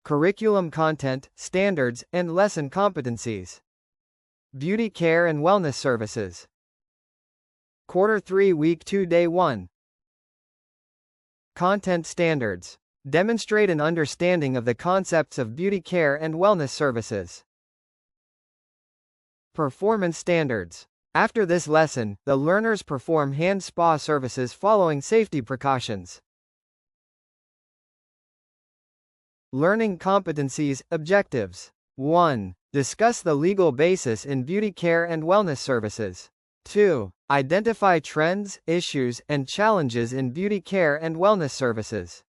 curriculum content, standards, and lesson competencies. Beauty care and wellness services. Quarter 3 Week 2 Day 1. Content standards. Demonstrate an understanding of the concepts of beauty care and wellness services. Performance standards. After this lesson, the learners perform hand spa services following safety precautions. Learning competencies, objectives. 1. Discuss the legal basis in beauty care and wellness services. 2. Identify trends, issues, and challenges in beauty care and wellness services.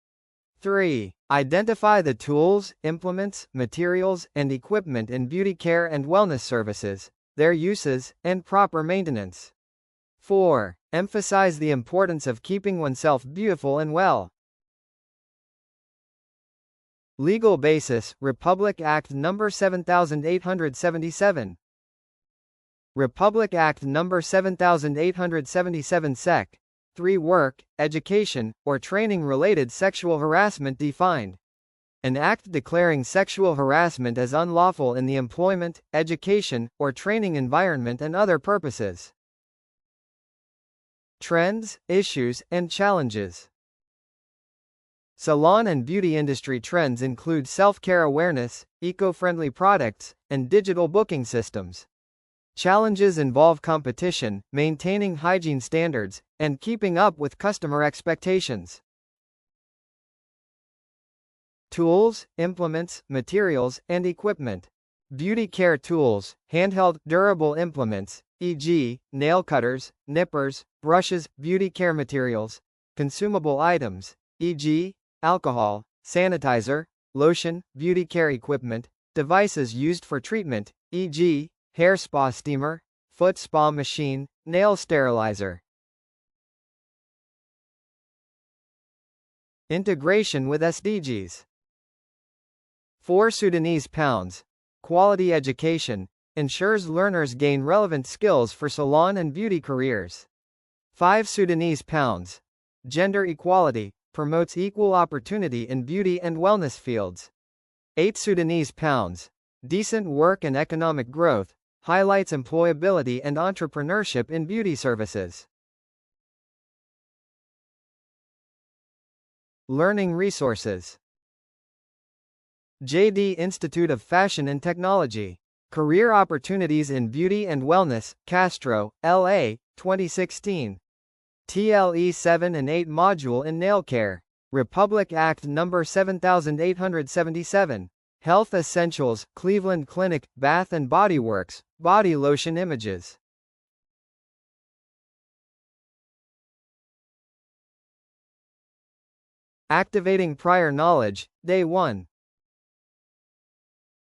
3. Identify the tools, implements, materials, and equipment in beauty care and wellness services, their uses, and proper maintenance. 4. Emphasize the importance of keeping oneself beautiful and well. Legal basis, Republic Act No. 7877. Republic Act No. 7877 Sec. 3 Work, education, or training-related sexual harassment defined. An act declaring sexual harassment as unlawful in the employment, education, or training environment and other purposes. Trends, issues, and challenges. Salon and beauty industry trends include self-care awareness, eco-friendly products, and digital booking systems. Challenges involve competition, maintaining hygiene standards, and keeping up with customer expectations. Tools, implements, materials, and equipment. Beauty care tools, handheld, durable implements, e.g., nail cutters, nippers, brushes, beauty care materials, consumable items, e.g., alcohol, sanitizer, lotion, beauty care equipment, devices used for treatment, e.g., hair spa steamer, foot spa machine, nail sterilizer. Integration with SDGs. 4 Sudanese pounds. Quality education ensures learners gain relevant skills for salon and beauty careers. 5 Sudanese pounds. Gender equality promotes equal opportunity in beauty and wellness fields. 8 Sudanese pounds. Decent work and economic growth highlights employability and entrepreneurship in beauty services. Learning resources. JD Institute of Fashion and Technology. Career Opportunities in Beauty and Wellness, Castro, LA, 2016. TLE 7 and 8 Module in Nail Care. Republic Act No. 7877. Health Essentials, Cleveland Clinic, Bath and Body Works, Body Lotion Images. Activating Prior Knowledge, Day 1.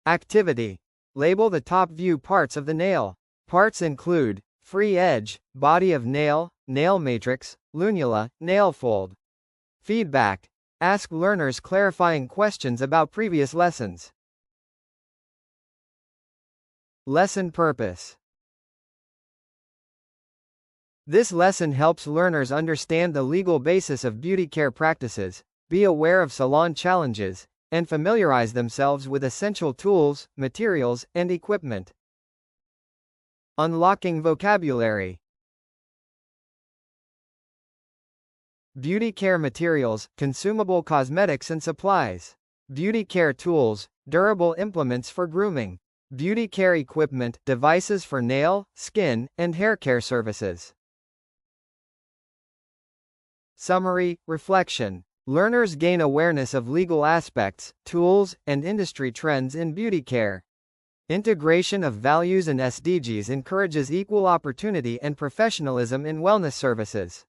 Activity. Label the top view parts of the nail. Parts include free edge, body of nail, nail matrix, lunula, nail fold. Feedback. Ask learners clarifying questions about previous lessons. Lesson purpose. This lesson helps learners understand the legal basis of beauty care practices, be aware of salon challenges, and familiarize themselves with essential tools, materials, and equipment. Unlocking vocabulary. Beauty care materials, consumable cosmetics and supplies. Beauty care tools, durable implements for grooming. Beauty care equipment, devices for nail, skin, and hair care services. Summary, reflection. Learners gain awareness of legal aspects, tools, and industry trends in beauty care. Integration of values and SDGs encourages equal opportunity and professionalism in wellness services.